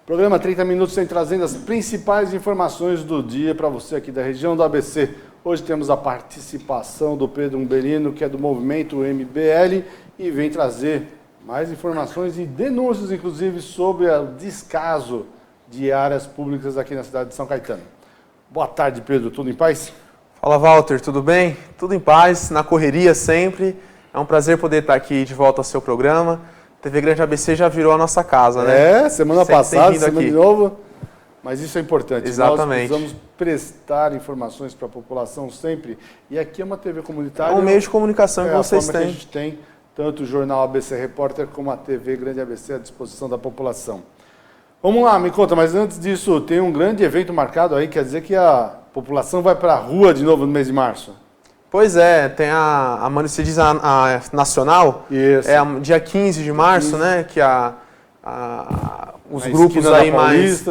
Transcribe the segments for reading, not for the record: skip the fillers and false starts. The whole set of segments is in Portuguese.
Programa 30 Minutos tem trazendo as principais informações do dia para você aqui da região do ABC. Hoje temos a participação do Pedro Umbelino, que é do movimento MBL, e vem trazer mais informações e denúncias, inclusive, sobre o descaso de áreas públicas aqui na cidade de São Caetano. Boa tarde, Pedro. Tudo em paz? Fala, Walter. Tudo bem? Tudo em paz, na correria sempre. É um prazer poder estar aqui de volta ao seu programa. TV Grande ABC já virou a nossa casa, né? Semana passada, semana de novo. Mas isso é importante. Exatamente. Nós precisamos prestar informações para a população sempre. E aqui é uma TV comunitária. É um meio de comunicação que vocês têm. Que a gente tem tanto o jornal ABC Repórter como a TV Grande ABC à disposição da população. Vamos lá, me conta, mas antes disso, tem um grande evento marcado aí, quer dizer que a população vai para a rua de novo no mês de março? Pois é, tem você diz a nacional, isso. Dia 15 de março, 15. Né, que os grupos aí mais,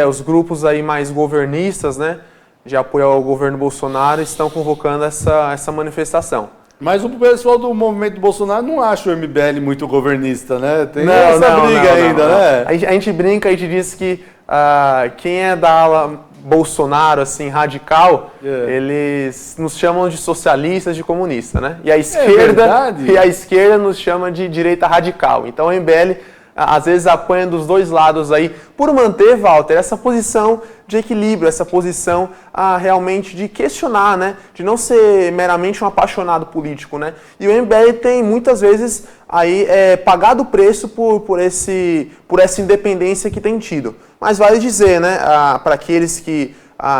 os grupos aí mais governistas, né, de apoio ao governo Bolsonaro, estão convocando essa manifestação. Mas o pessoal do movimento Bolsonaro não acha o MBL muito governista, né? Tem essa briga ainda, né? A gente brinca, a gente diz que quem é da ala Bolsonaro, assim, radical, eles nos chamam de socialistas, de comunista, né? E a esquerda nos chama de direita radical. Então o MBL às vezes apanha dos dois lados aí, por manter, Walter, essa posição de equilíbrio, essa posição realmente de questionar, né? De não ser meramente um apaixonado político, né? E o MBL tem muitas vezes aí pagado o preço por essa independência que tem tido. Mas vale dizer, né, para aqueles que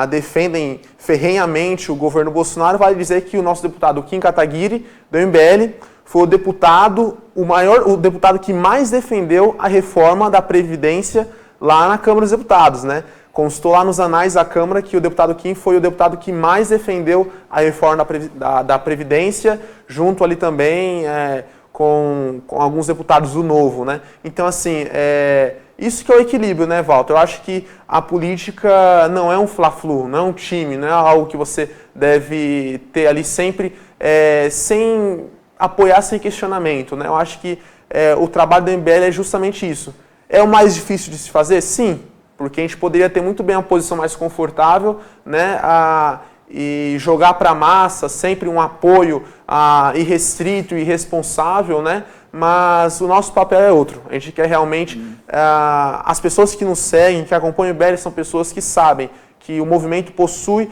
defendem ferrenhamente o governo Bolsonaro, vale dizer que o nosso deputado Kim Kataguiri, do MBL, foi o deputado que mais defendeu a reforma da Previdência lá na Câmara dos Deputados, né? Constou lá nos anais da Câmara que o deputado Kim foi o deputado que mais defendeu a reforma da Previdência, junto ali também com alguns deputados do Novo, né? Então, assim, isso que é o equilíbrio, né, Walter? Eu acho que a política não é um fla-flu, não é um time, não é algo que você deve ter ali sempre sem apoiar sem questionamento, né? Eu acho que o trabalho do MBL é justamente isso. É o mais difícil de se fazer? Sim, porque a gente poderia ter muito bem uma posição mais confortável, né? E jogar para a massa sempre um apoio irrestrito e irresponsável, né? Mas o nosso papel é outro. A gente quer realmente... as pessoas que nos seguem, que acompanham o MBL, são pessoas que sabem que o movimento possui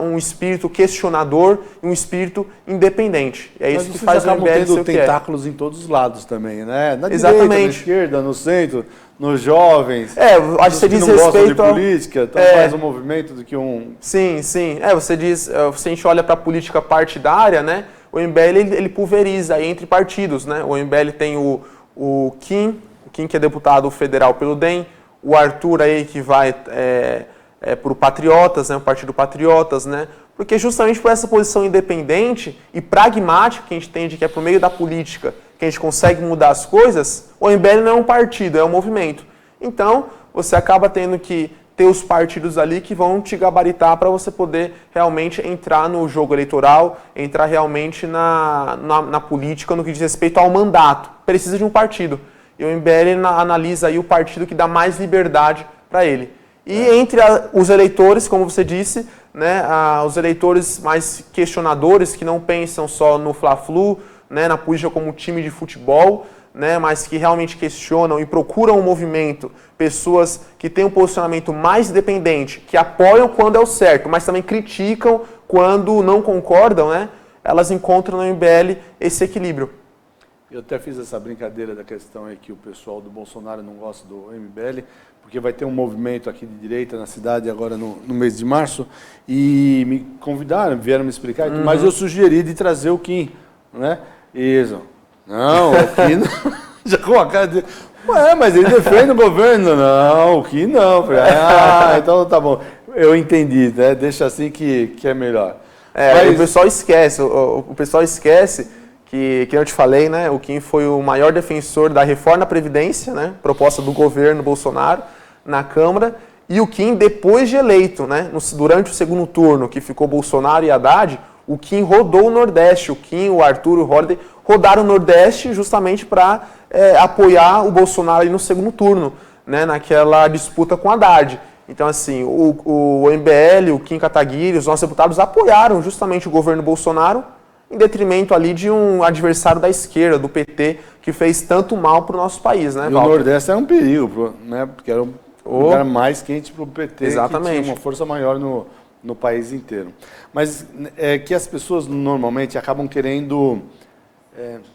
um espírito questionador e um espírito independente. É isso que faz o MBL ser o que é. Tentáculos em todos os lados também, né? Na Exatamente. Direita, na esquerda, no centro, nos jovens. Acho que você diz respeito de política, então mais um movimento do que um... Sim. Você diz, se a gente olha para a política partidária, né? O MBL ele pulveriza entre partidos, né? O MBL tem o Kim que é deputado federal pelo DEM, o Arthur aí que vai para o Patriotas, né, o Partido Patriotas, né, porque justamente por essa posição independente e pragmática que a gente tem de que é por meio da política que a gente consegue mudar as coisas, o MBL não é um partido, é um movimento. Então, você acaba tendo que ter os partidos ali que vão te gabaritar para você poder realmente entrar no jogo eleitoral, entrar realmente na política no que diz respeito ao mandato. Precisa de um partido. E o MBL analisa aí o partido que dá mais liberdade para ele. E entre os eleitores, como você disse, né, os eleitores mais questionadores, que não pensam só no fla-flu, né, na política como um time de futebol, né, mas que realmente questionam e procuram um movimento, pessoas que têm um posicionamento mais independente, que apoiam quando é o certo, mas também criticam quando não concordam, né, elas encontram no MBL esse equilíbrio. Eu até fiz essa brincadeira da questão aí que o pessoal do Bolsonaro não gosta do MBL, porque vai ter um movimento aqui de direita na cidade agora no mês de março, e me convidaram, vieram me explicar, mas eu sugeri de trazer o Kim, né? Isso. Não, o Kim não. Já com a cara de... mas ele defende o governo. Não, o Kim não. Falei, então tá bom. Eu entendi, né? Deixa assim que é melhor. O pessoal esquece, o pessoal esquece que eu te falei, né? O Kim foi o maior defensor da reforma da Previdência, né? Proposta do governo Bolsonaro na Câmara. E o Kim, depois de eleito, né? Durante o segundo turno, que ficou Bolsonaro e Haddad, o Kim rodou o Nordeste. O Kim, o Arthur e o Holliday rodaram o Nordeste justamente para apoiar o Bolsonaro ali no segundo turno. né, naquela disputa com a Haddad. Então, assim, o MBL, o Kim Kataguiri, os nossos deputados apoiaram justamente o governo Bolsonaro em detrimento ali de um adversário da esquerda, do PT, que fez tanto mal para o nosso país, né, E Walter? o Nordeste era um perigo, né, porque era um lugar mais quente para o PT, Exatamente. que tinha uma força maior no país inteiro. Mas é que as pessoas normalmente acabam querendo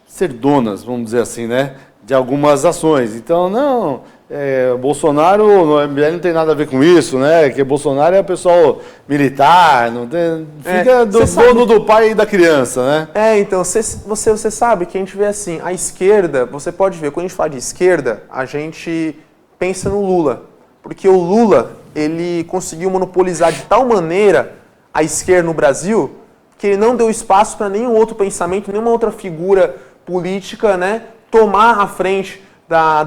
ser donas, vamos dizer assim, né, de algumas ações. Então, não, Bolsonaro no MBL não tem nada a ver com isso, né? Que Bolsonaro é o pessoal militar, não tem, fica dono do pai e da criança, né? Então, você sabe que a gente vê assim, a esquerda, você pode ver, quando a gente fala de esquerda, a gente pensa no Lula. Porque o Lula, ele conseguiu monopolizar de tal maneira a esquerda no Brasil, que ele não deu espaço para nenhum outro pensamento, nenhuma outra figura política, né, tomar a frente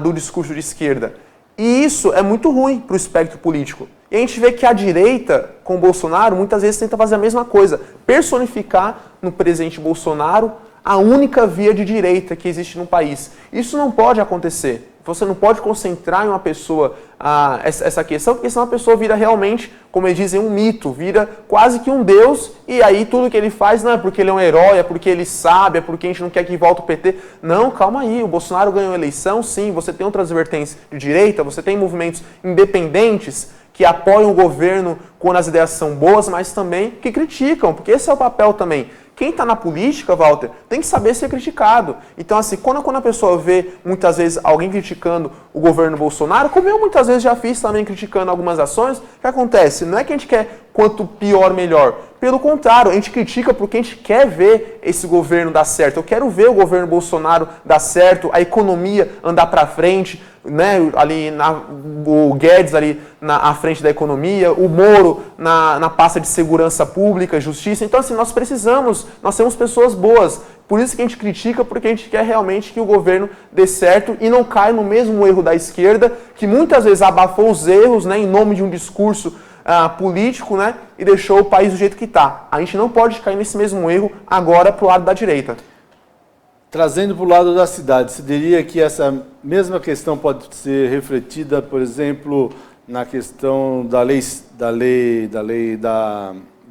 do discurso de esquerda. E isso é muito ruim para o espectro político. E a gente vê que a direita, com o Bolsonaro, muitas vezes tenta fazer a mesma coisa, personificar no presidente Bolsonaro a única via de direita que existe no país. Isso não pode acontecer. Você não pode concentrar em uma pessoa essa questão, porque senão a pessoa vira realmente, como eles dizem, um mito, vira quase que um deus, e aí tudo que ele faz não é porque ele é um herói, é porque ele sabe, é porque a gente não quer que volte o PT. Não, calma aí, o Bolsonaro ganhou a eleição, sim, você tem outras vertentes de direita, você tem movimentos independentes que apoiam o governo quando as ideias são boas, mas também que criticam, porque esse é o papel também. Quem está na política, Walter, tem que saber ser criticado. Então, assim, quando a pessoa vê, muitas vezes, alguém criticando o governo Bolsonaro, como eu muitas vezes já fiz também criticando algumas ações, o que acontece? Não é que a gente quer quanto pior, melhor. Pelo contrário, a gente critica porque a gente quer ver esse governo dar certo. Eu quero ver o governo Bolsonaro dar certo, a economia andar para frente, né, ali o Guedes ali à frente da economia, o Moro na pasta de segurança pública, justiça. Então, assim, nós temos pessoas boas. Por isso que a gente critica, porque a gente quer realmente que o governo dê certo e não caia no mesmo erro da esquerda, que muitas vezes abafou os erros, né, em nome de um discurso político, né, e deixou o país do jeito que está. A gente não pode cair nesse mesmo erro agora para o lado da direita. Trazendo para o lado da cidade, você diria que essa mesma questão pode ser refletida, por exemplo, na questão da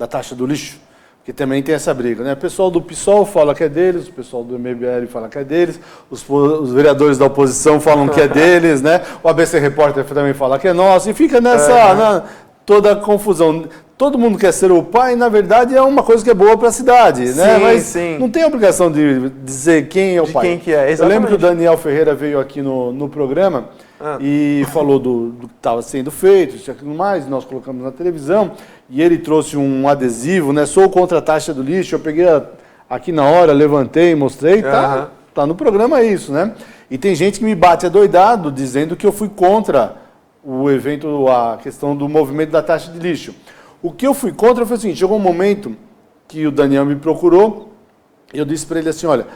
taxa do lixo? Que também tem essa briga, né? O pessoal do PSOL fala que é deles, o pessoal do MBL fala que é deles, os vereadores da oposição falam que é deles, né? O ABC Repórter também fala que é nosso, e fica nessa toda a confusão. Todo mundo quer ser o pai, na verdade é uma coisa que é boa para a cidade, né? Mas não tem obrigação de dizer quem é o pai. Quem que é, exatamente. Eu lembro que o Daniel Ferreira veio aqui no programa e falou do que estava sendo feito, isso e aquilo mais, nós colocamos na televisão, e ele trouxe um adesivo, né? Sou contra a taxa do lixo, eu peguei aqui na hora, levantei, mostrei, tá no programa isso, né? E tem gente que me bate adoidado dizendo que eu fui contra o evento, a questão do movimento da taxa de lixo. O que eu fui contra foi o seguinte, chegou um momento que o Daniel me procurou, e eu disse para ele assim, olha,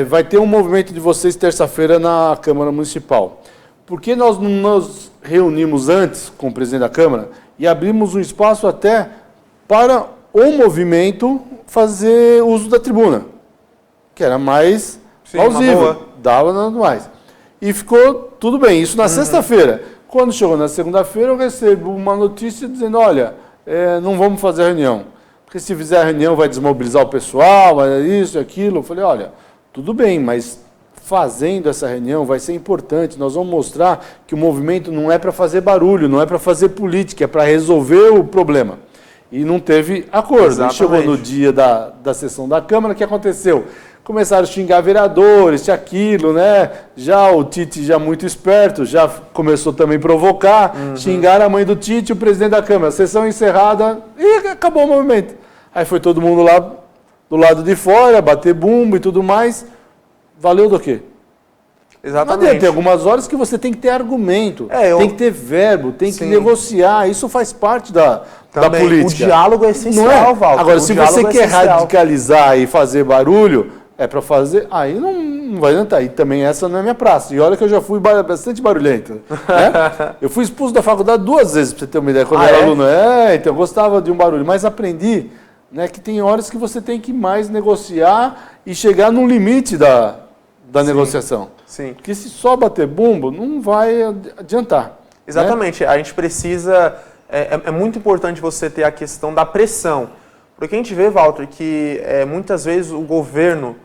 vai ter um movimento de vocês terça-feira na Câmara Municipal. Por que nós não nos reunimos antes com o presidente da Câmara e abrimos um espaço até para o movimento fazer uso da tribuna, que era mais plausível, dava nada mais. E ficou tudo bem, isso na sexta-feira. Quando chegou na segunda-feira, eu recebo uma notícia dizendo, olha, não vamos fazer a reunião, porque se fizer a reunião vai desmobilizar o pessoal, isso e aquilo. Eu falei, olha, tudo bem, mas fazendo essa reunião vai ser importante, nós vamos mostrar que o movimento não é para fazer barulho, não é para fazer política, é para resolver o problema. E não teve acordo. E chegou no dia da sessão da Câmara, o que aconteceu? Começaram a xingar vereadores, aquilo, né? Já o Tite, já muito esperto, já começou também a provocar, xingar a mãe do Tite, o presidente da Câmara. Sessão encerrada e acabou o movimento. Aí foi todo mundo lá do lado de fora, bater bumbo e tudo mais. Valeu do quê? Exatamente. Tem algumas horas que você tem que ter argumento, tem que ter verbo, tem que negociar. Isso faz parte da política. O diálogo é essencial, Walter. Agora, se você quer radicalizar e fazer barulho, para fazer, aí não vai adiantar. E também essa não é minha praça. E olha que eu já fui bastante barulhento. Né? Eu fui expulso da faculdade 2 vezes, para você ter uma ideia, quando eu era aluno. Então eu gostava de um barulho. Mas aprendi, né, que tem horas que você tem que mais negociar e chegar no limite da negociação. Sim. Porque se só bater bumbo, não vai adiantar. Exatamente. Né? A gente precisa... É muito importante você ter a questão da pressão. Porque a gente vê, Walter, que muitas vezes o governo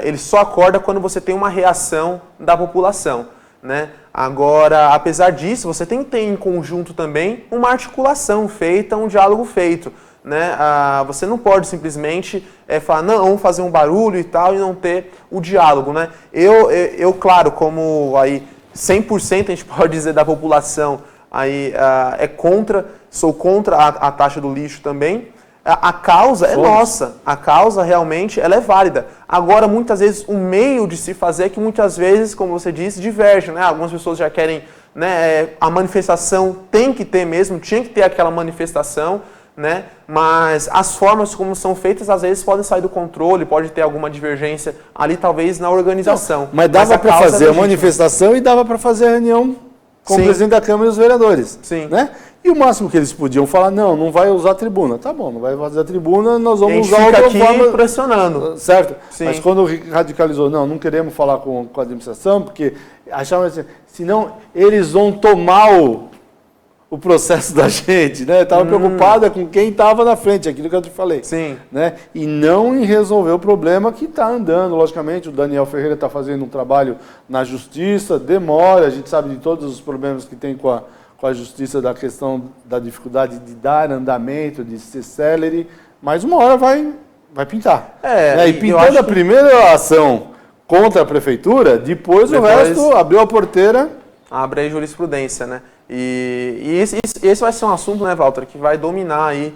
ele só acorda quando você tem uma reação da população. Né? Agora, apesar disso, você tem que ter em conjunto também uma articulação feita, um diálogo feito. Né? Você não pode simplesmente falar, não, vamos fazer um barulho e tal, e não ter o diálogo. Né? Eu claro, como aí 100% a gente pode dizer da população aí, sou contra a taxa do lixo também, a causa é nossa, a causa realmente ela é válida. Agora, muitas vezes, o meio de se fazer é que muitas vezes, como você disse, diverge. Né? Algumas pessoas já querem, né, a manifestação tem que ter mesmo, tinha que ter aquela manifestação, né? Mas as formas como são feitas, às vezes, podem sair do controle, pode ter alguma divergência ali, talvez, na organização. Não, mas dava para fazer a manifestação e dava para fazer a reunião com o presidente da Câmara e os vereadores. Sim. Né? E o máximo que eles podiam falar, não vai usar a tribuna. Tá bom, não vai usar a tribuna, nós vamos usar outra forma pressionando. Certo? Sim. Mas quando radicalizou, não queremos falar com a administração, porque achavam assim, senão eles vão tomar o processo da gente, né? Estava preocupada com quem estava na frente, aquilo que eu te falei. Sim. Né? E não em resolver o problema que está andando. Logicamente, o Daniel Ferreira está fazendo um trabalho na justiça, demora, a gente sabe de todos os problemas que tem com a justiça, da questão da dificuldade de dar andamento, de ser célere, mas uma hora vai pintar. Né? E pintando a primeira ação contra a prefeitura, depois o resto abriu a porteira. Abre aí jurisprudência, né? E esse vai ser um assunto, né, Walter, que vai dominar aí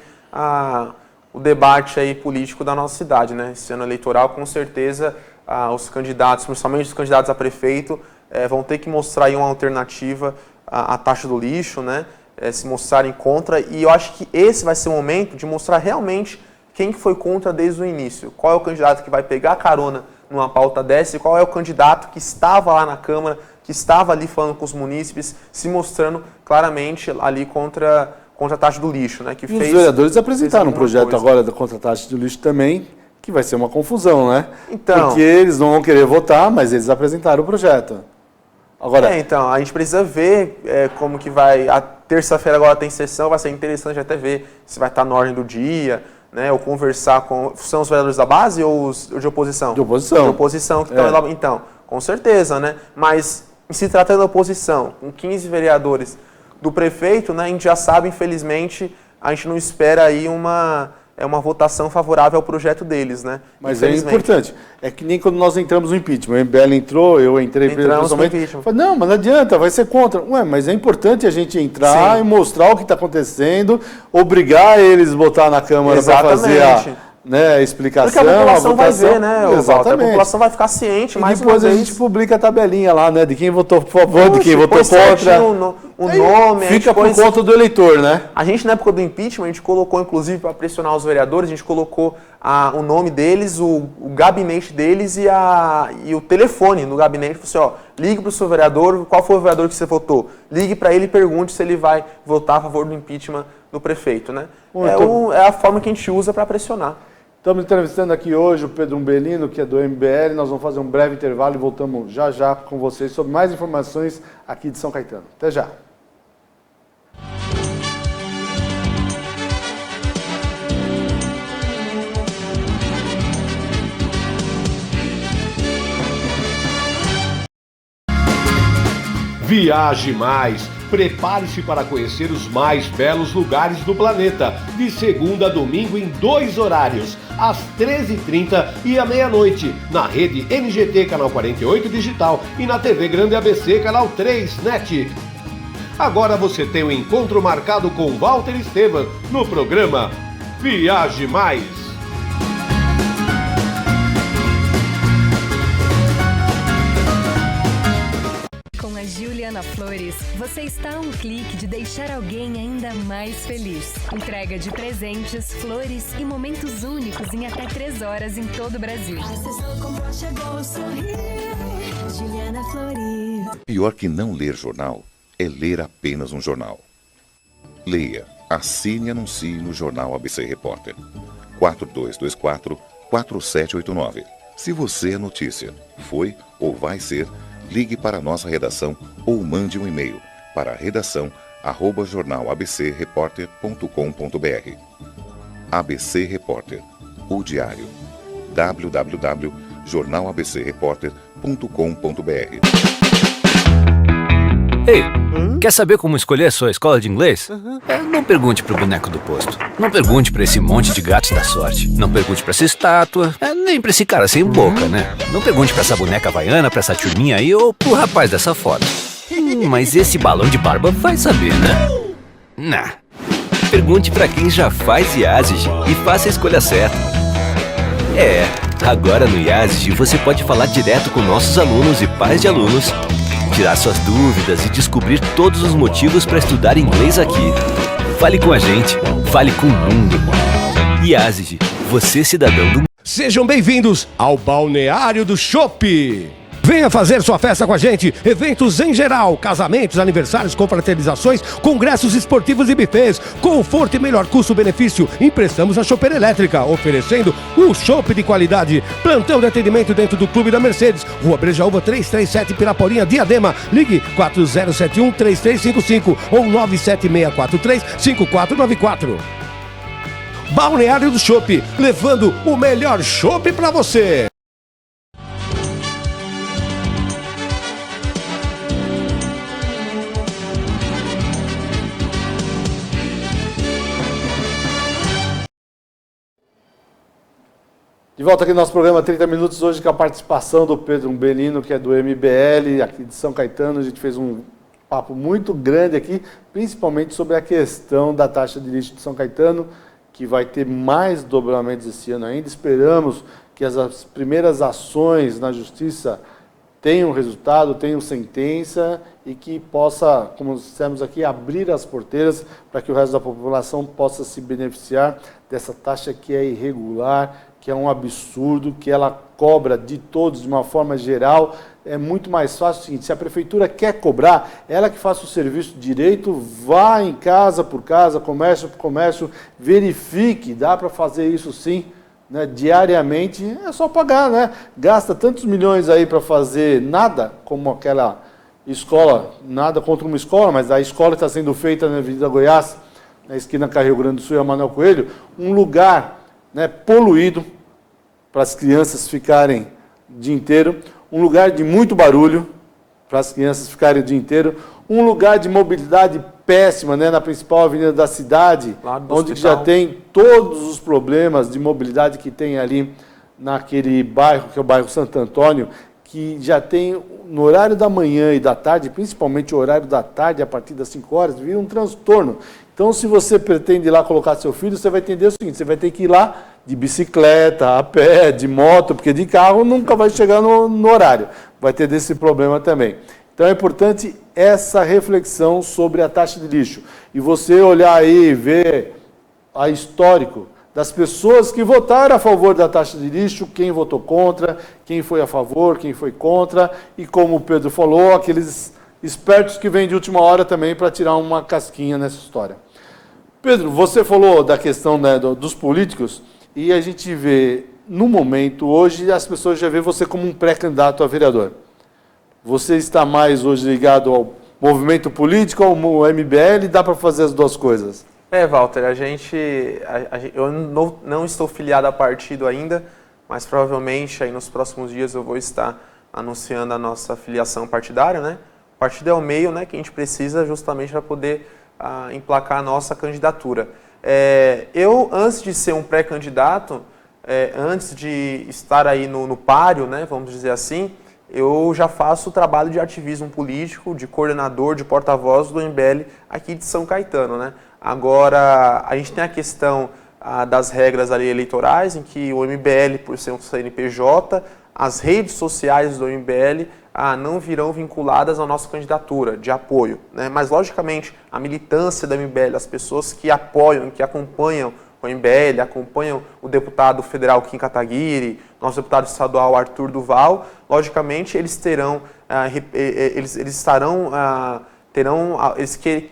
o debate aí político da nossa cidade, né? Esse ano eleitoral, com certeza, os candidatos, principalmente os candidatos a prefeito, vão ter que mostrar aí uma alternativa à taxa do lixo, né? Se mostrarem contra, e eu acho que esse vai ser o momento de mostrar realmente quem que foi contra desde o início. Qual é o candidato que vai pegar carona numa pauta dessa e qual é o candidato que estava lá na Câmara, que estava ali falando com os munícipes, se mostrando claramente ali contra a taxa do lixo. Né? Os vereadores apresentaram um projeto agora contra a taxa do lixo também, que vai ser uma confusão, né? Então, porque eles não vão querer votar, mas eles apresentaram o projeto. Agora, então, a gente precisa ver como que vai... A terça-feira agora tem sessão, vai ser interessante até ver se vai estar na ordem do dia, né? Ou conversar com... São os vereadores da base ou os de oposição? De oposição. De oposição que estão lá. Então, com certeza, né? Mas, se tratando da oposição, com 15 vereadores do prefeito, né? A gente já sabe, infelizmente, a gente não espera aí uma votação favorável ao projeto deles, né? Mas é importante. É que nem quando nós entramos no impeachment. O MBL entrou, eu entrei pessoalmente. Falei, não, mas não adianta, vai ser contra. Ué, mas é importante a gente entrar e mostrar o que está acontecendo, obrigar eles a botar na Câmara para fazer a explicação. Porque a população vai ver, né? Exatamente. A população vai ficar ciente, mas depois a gente publica a tabelinha lá, né? De quem votou por favor, de quem votou contra. O nome, fica por conta do eleitor, né? A gente, na época do impeachment, a gente colocou, inclusive, para pressionar os vereadores, a gente colocou o nome deles, o gabinete deles e o telefone no gabinete. Falou assim, ligue para o seu vereador, qual foi o vereador que você votou? Ligue para ele e pergunte se ele vai votar a favor do impeachment do prefeito, né? É a forma que a gente usa para pressionar. Estamos entrevistando aqui hoje o Pedro Umbelino, que é do MBL. Nós vamos fazer um breve intervalo e voltamos já com vocês sobre mais informações aqui de São Caetano. Até já. Viaje mais! Prepare-se para conhecer os mais belos lugares do planeta, de segunda a domingo em 2 horários, às 13h30 e à meia-noite, na rede NGT Canal 48 Digital e na TV Grande ABC Canal 3 NET. Agora você tem um encontro marcado com Walter Esteban no programa Viaje Mais. Juliana Flores, você está a um clique de deixar alguém ainda mais feliz. Entrega de presentes, flores e momentos únicos em até 3 horas em todo o Brasil. Juliana Flores. Pior que não ler jornal é ler apenas um jornal. Leia, assine e anuncie no Jornal ABC Repórter. 4224-4789. Se você é notícia, foi ou vai ser, ligue para a nossa redação ou mande um e-mail para a redação @jornalabcreporter.com.br. ABC Repórter, o diário. www.jornalabcreporter.com.br. Ei, quer saber como escolher a sua escola de inglês? Não pergunte pro boneco do posto. Não pergunte pra esse monte de gatos da sorte. Não pergunte pra essa estátua. Nem pra esse cara sem boca, né? Não pergunte pra essa boneca havaiana, pra essa turminha aí ou pro rapaz dessa foto. Mas esse balão de barba vai saber, né? Nah. Pergunte pra quem já faz IASIG e faça a escolha certa. Agora no IASIG você pode falar direto com nossos alunos e pais de alunos, tirar suas dúvidas e descobrir todos os motivos para estudar inglês aqui. Fale com a gente, fale com o mundo. IASIG, você cidadão do mundo. Sejam bem-vindos ao Balneário do Chopp. Venha fazer sua festa com a gente. Eventos em geral, casamentos, aniversários, confraternizações, congressos esportivos e buffets. Conforto e melhor custo-benefício. Emprestamos a chopeira elétrica, oferecendo um chopp de qualidade. Plantão de atendimento dentro do Clube da Mercedes. Rua Brejaúva 337, Piraporinha, Diadema. Ligue 4071-3355 ou 97643-5494. Balneário do Chopp, levando o melhor chopp pra você. De volta aqui no nosso programa 30 Minutos, hoje com a participação do Pedro Umbelino, que é do MBL, aqui de São Caetano. A gente fez um papo muito grande aqui, principalmente sobre a questão da taxa de lixo de São Caetano, que vai ter mais dobramentos esse ano ainda. Esperamos que as primeiras ações na Justiça tenham resultado, tenham sentença e que possa, como dissemos aqui, abrir as porteiras para que o resto da população possa se beneficiar dessa taxa que é irregular, que é um absurdo, que ela cobra de todos de uma forma geral. É muito mais fácil o seguinte: se a prefeitura quer cobrar, ela que faça o serviço direito, vá em casa por casa, comércio por comércio, verifique, dá para fazer isso sim, né, diariamente, é só pagar, né? Gasta tantos milhões aí para fazer nada, como aquela escola, nada contra uma escola, mas a escola está sendo feita na Avenida Goiás, na esquina com a Rio Grande do Sul e a Manuel Coelho, um lugar, né, poluído, para as crianças ficarem o dia inteiro, um lugar de muito barulho, para as crianças ficarem o dia inteiro, um lugar de mobilidade péssima, né, na principal avenida da cidade, onde já tem todos os problemas de mobilidade que tem ali naquele bairro, que é o bairro Santo Antônio, que já tem, no horário da manhã e da tarde, principalmente o horário da tarde, a partir das 5 horas, vira um transtorno. Então, se você pretende ir lá colocar seu filho, você vai entender o seguinte: você vai ter que ir lá de bicicleta, a pé, de moto, porque de carro nunca vai chegar no horário. Vai ter desse problema também. Então, é importante essa reflexão sobre a taxa de lixo. E você olhar aí e ver a histórico das pessoas que votaram a favor da taxa de lixo, quem votou contra, quem foi a favor, quem foi contra, e como o Pedro falou, aqueles espertos que vêm de última hora também para tirar uma casquinha nessa história. Pedro, você falou da questão, né, dos políticos, e a gente vê, no momento, hoje, as pessoas já veem você como um pré-candidato a vereador. Você está mais hoje ligado ao movimento político, ao MBL, dá para fazer as duas coisas? Walter, eu não estou filiado a partido ainda, mas provavelmente aí nos próximos dias eu vou estar anunciando a nossa filiação partidária, né? O partido é o meio, né, que a gente precisa justamente para poder emplacar a nossa candidatura. Eu, antes de ser um pré-candidato, antes de estar aí no páreo, né, vamos dizer assim, eu já faço o trabalho de ativismo político, de coordenador, de porta-voz do MBL aqui de São Caetano, né? Agora, a gente tem a questão das regras ali eleitorais, em que o MBL, por ser um CNPJ, as redes sociais do MBL não virão vinculadas à nossa candidatura de apoio, né? Mas, logicamente, a militância da MBL, as pessoas que apoiam, que acompanham o MBL, acompanham o deputado federal Kim Kataguiri, nosso deputado estadual Arthur Duval, logicamente eles terão,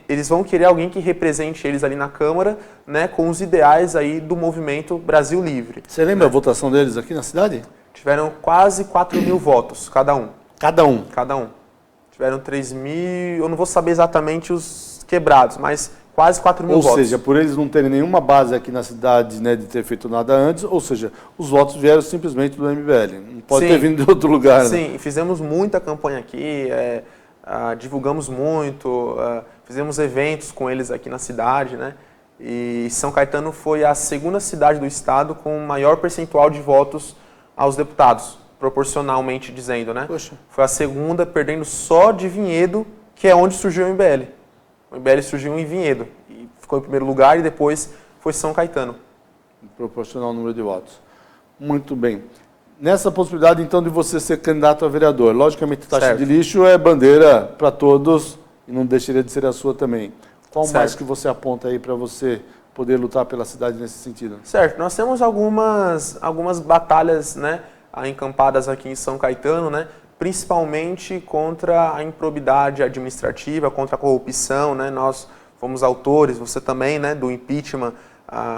eles vão querer alguém que represente eles ali na Câmara, né, com os ideais aí do movimento Brasil Livre. Você lembra a votação deles aqui na cidade? Tiveram quase 4 mil votos, cada um. Cada um? Cada um. Tiveram 3 mil, eu não vou saber exatamente os quebrados, mas quase 4 mil votos. Ou seja, por eles não terem nenhuma base aqui na cidade, né, de ter feito nada antes, ou seja, os votos vieram simplesmente do MBL. Não pode ter vindo de outro lugar. Sim, né? Fizemos muita campanha aqui, divulgamos muito, fizemos eventos com eles aqui na cidade, né? E São Caetano foi a segunda cidade do estado com maior percentual de votos aos deputados, proporcionalmente dizendo, né? Poxa. Foi a segunda, perdendo só de Vinhedo, que é onde surgiu o MBL. O MBL surgiu em Vinhedo, e ficou em primeiro lugar, e depois foi São Caetano. Proporcional ao número de votos. Muito bem. Nessa possibilidade, então, de você ser candidato a vereador, logicamente, taxa de lixo é bandeira para todos, e não deixaria de ser a sua também. Qual mais que você aponta aí para você poder lutar pela cidade nesse sentido? Certo, nós temos algumas batalhas, né, encampadas aqui em São Caetano, né, principalmente contra a improbidade administrativa, contra a corrupção, né, nós fomos autores, você também, né, do impeachment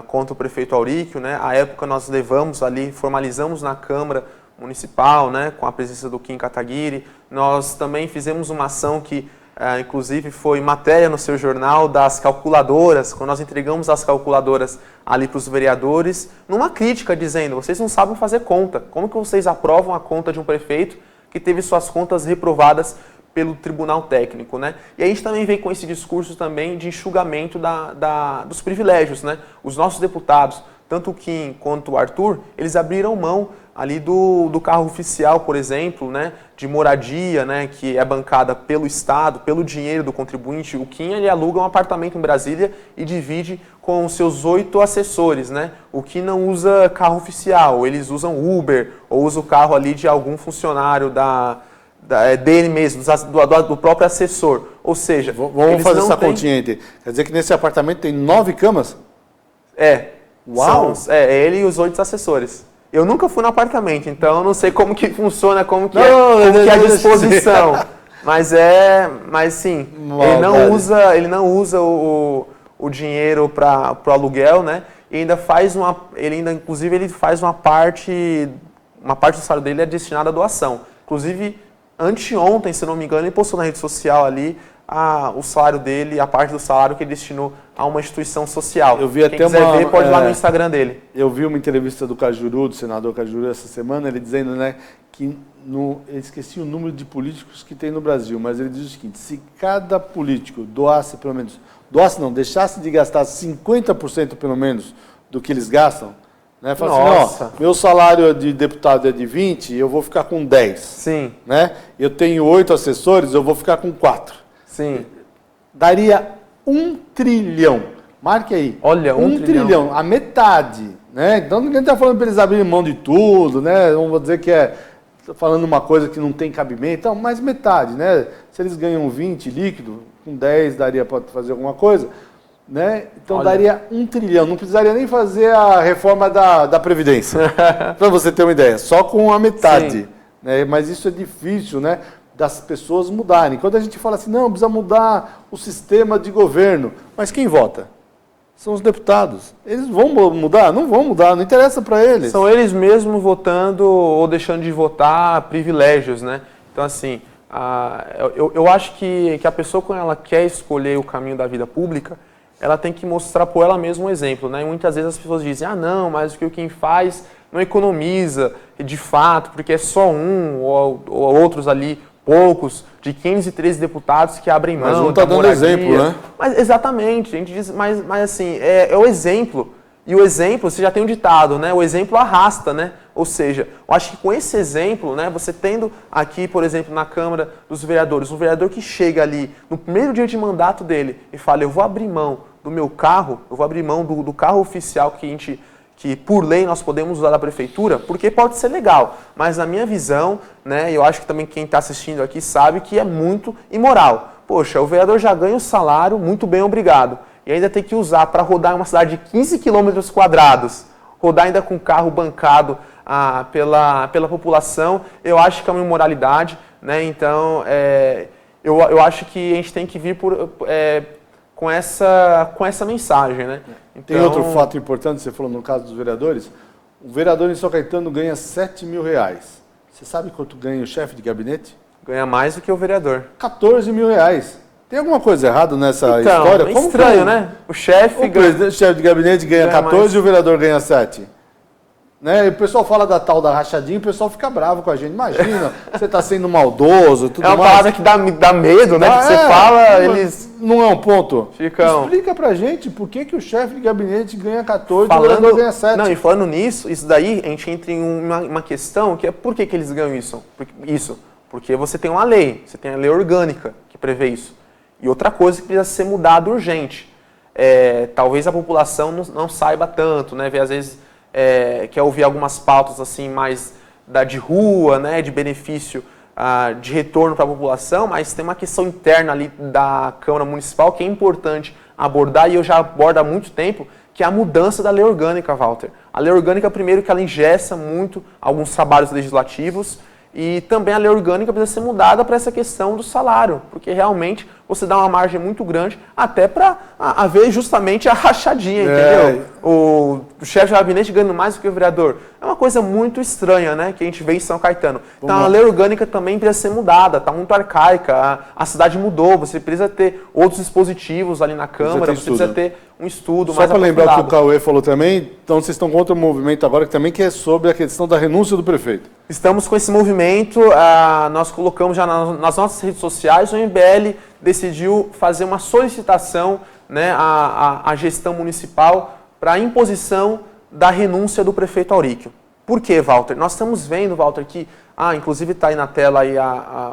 contra o prefeito Auríquio, né, à época nós levamos ali, formalizamos na Câmara Municipal, né, com a presença do Kim Kataguiri, nós também fizemos uma ação que inclusive foi matéria no seu jornal das calculadoras, quando nós entregamos as calculadoras ali para os vereadores, numa crítica dizendo, vocês não sabem fazer conta, como que vocês aprovam a conta de um prefeito que teve suas contas reprovadas pelo Tribunal Técnico, né? E a gente também veio com esse discurso também de enxugamento dos privilégios, né? Os nossos deputados, tanto o Kim quanto o Arthur, eles abriram mão ali do carro oficial, por exemplo, né, de moradia, né, que é bancada pelo Estado, pelo dinheiro do contribuinte. O Kim, ele aluga um apartamento em Brasília e divide com os seus 8 assessores, né? O Kim não usa carro oficial, eles usam Uber, ou usa o carro ali de algum funcionário dele mesmo, do próprio assessor. Ou seja, vamos fazer essa continha aí. Quer dizer que nesse apartamento tem 9 camas? Uau! Ele e os 8 assessores. Eu nunca fui no apartamento, então eu não sei como que funciona, como que é a disposição. Mas sim, ele não usa o dinheiro para o aluguel, né? E inclusive ele faz uma parte do salário dele é destinada à doação. Inclusive, anteontem, se não me engano, ele postou na rede social ali o salário dele, a parte do salário que ele destinou a uma instituição social. Eu vi Quem quiser ver, pode ir lá no Instagram dele. Eu vi uma entrevista do Cajuru, do senador Cajuru, essa semana, ele dizendo, né, que eu esqueci o número de políticos que tem no Brasil, mas ele diz o seguinte, se cada político doasse pelo menos, deixasse de gastar 50% pelo menos do que eles gastam, né? Fala assim, meu salário de deputado é de 20, eu vou ficar com 10. Sim. Né? Eu tenho 8 assessores, eu vou ficar com 4. Sim. Daria 1 trilhão. Marque aí. Olha, 1 trilhão. A metade. Né? Então ninguém está falando para eles abrirem mão de tudo, né? Não vou dizer que falando uma coisa que não tem cabimento, então, mas metade, né? Se eles ganham 20 líquido, com 10 daria para fazer alguma coisa, né? Então daria 1 trilhão. Não precisaria nem fazer a reforma da Previdência, para você ter uma ideia. Só com a metade. Né? Mas isso é difícil, né? Das pessoas mudarem. Quando a gente fala assim, não, precisa mudar o sistema de governo. Mas quem vota? São os deputados. Eles vão mudar? Não vão mudar, não interessa para eles. São eles mesmos votando ou deixando de votar privilégios, né? Então, assim, eu acho que a pessoa, quando ela quer escolher o caminho da vida pública, ela tem que mostrar por ela mesma um exemplo, né? E muitas vezes as pessoas dizem, não, mas o que quem faz não economiza, de fato, porque é só um ou outros ali, poucos, de 15, 13 deputados que abrem mão. Mas um está dando exemplo, né? Mas, exatamente, a gente diz, mas assim, é o exemplo. E o exemplo, você já tem um ditado, né? O exemplo arrasta, né? Ou seja, eu acho que com esse exemplo, né, você tendo aqui, por exemplo, na Câmara dos Vereadores, um vereador que chega ali no primeiro dia de mandato dele e fala, eu vou abrir mão do meu carro, eu vou abrir mão do carro oficial que por lei nós podemos usar da prefeitura, porque pode ser legal, mas na minha visão, né, eu acho que também quem está assistindo aqui sabe que é muito imoral. Poxa, o vereador já ganha o salário, muito bem, obrigado, e ainda tem que usar para rodar em uma cidade de 15 quilômetros quadrados, rodar ainda com carro bancado pela população, eu acho que é uma imoralidade, né, então eu acho que a gente tem que vir com essa mensagem, né? Então, tem outro fato importante, você falou no caso dos vereadores, o vereador em São Caetano ganha R$7 mil. Você sabe quanto ganha o chefe de gabinete? Ganha mais do que o vereador. 14 mil reais. Tem alguma coisa errada nessa então, história? É estranho, né? O presidente-chefe de gabinete ganha 14 mais. E o vereador ganha 7. Né? E o pessoal fala da tal da rachadinha, o pessoal fica bravo com a gente. Imagina, você está sendo maldoso, tudo mais. É uma palavra que dá medo, né? Que você fala, eles... Não é um ponto? Ficam... Explica pra gente por que o chefe de gabinete ganha 14 e o vereador ganha 7. Não, e falando nisso, isso daí, a gente entra em uma questão que é por que eles ganham isso? Porque você tem uma lei, você tem a lei orgânica que prevê isso. E outra coisa que precisa ser mudada urgente. Talvez a população não saiba tanto, né? Às vezes... quer ouvir algumas pautas assim mais de rua, né, de benefício, de retorno para a população, mas tem uma questão interna ali da Câmara Municipal que é importante abordar, e eu já abordo há muito tempo, que é a mudança da lei orgânica, Walter. A lei orgânica, primeiro, que ela engessa muito alguns trabalhos legislativos, e também a lei orgânica precisa ser mudada para essa questão do salário, porque realmente você dá uma margem muito grande até para haver justamente a rachadinha, entendeu? O chefe de gabinete ganhando mais do que o vereador. É uma coisa muito estranha, né, que a gente vê em São Caetano. Então a lei orgânica também precisa ser mudada, está muito arcaica, a cidade mudou, você precisa ter outros dispositivos ali na Câmara, você precisa ter um estudo mais aprofundado. Só para lembrar o que o Cauê falou também, então vocês estão contra o movimento agora que é sobre a questão da renúncia do prefeito. Estamos com esse movimento, nós colocamos já nas nossas redes sociais, o MBL decidiu fazer uma solicitação, né, à gestão municipal para a imposição da renúncia do prefeito Auríquio. Por quê, Walter? Nós estamos vendo, Walter, que, inclusive está aí na tela aí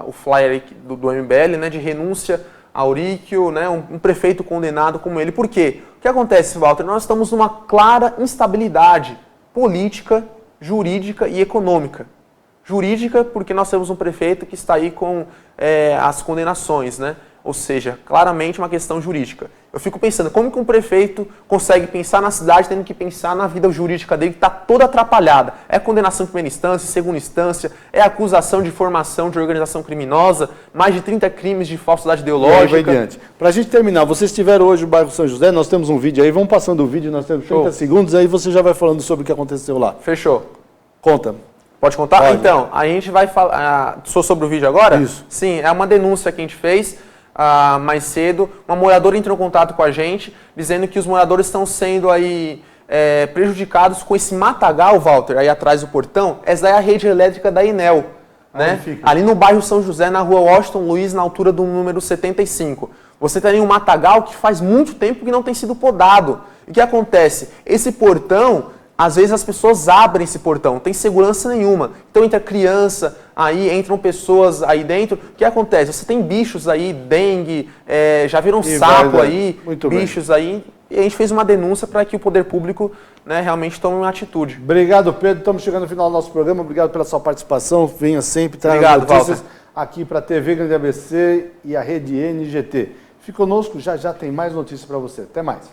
o flyer do MBL, né, de renúncia a Auríquio, né, um prefeito condenado como ele. Por quê? O que acontece, Walter? Nós estamos numa clara instabilidade política, jurídica e econômica. Jurídica, porque nós temos um prefeito que está aí com as condenações, né? Ou seja, claramente uma questão jurídica. Eu fico pensando, como que um prefeito consegue pensar na cidade tendo que pensar na vida jurídica dele que está toda atrapalhada? É condenação em primeira instância, segunda instância, é acusação de formação de organização criminosa, mais de 30 crimes de falsidade ideológica. E aí vai adiante. Para a gente terminar, vocês estiveram hoje no bairro São José, nós temos um vídeo aí, vamos passando o vídeo, nós temos 30 segundos, aí você já vai falando sobre o que aconteceu lá. Fechou. Conta. Pode contar? Pode. Então, a gente vai falar... sobre o vídeo agora? Isso. Sim, é uma denúncia que a gente fez mais cedo. Uma moradora entrou em contato com a gente, dizendo que os moradores estão sendo aí prejudicados com esse matagal, Walter, aí atrás do portão. Essa daí é a rede elétrica da Enel. Né? Ali no bairro São José, na rua Washington Luiz, na altura do número 75. Você tem um matagal que faz muito tempo que não tem sido podado. E o que acontece? Esse portão... Às vezes as pessoas abrem esse portão, não tem segurança nenhuma. Então entra criança, aí entram pessoas aí dentro. O que acontece? Você tem bichos aí, dengue, já viram sapo aí, bichos aí. E a gente fez uma denúncia para que o poder público, né, realmente tome uma atitude. Obrigado, Pedro. Estamos chegando no final do nosso programa. Obrigado pela sua participação. Venha sempre trazer notícias aqui para a TV Grande ABC e a Rede NGT. Fique conosco, já tem mais notícias para você. Até mais.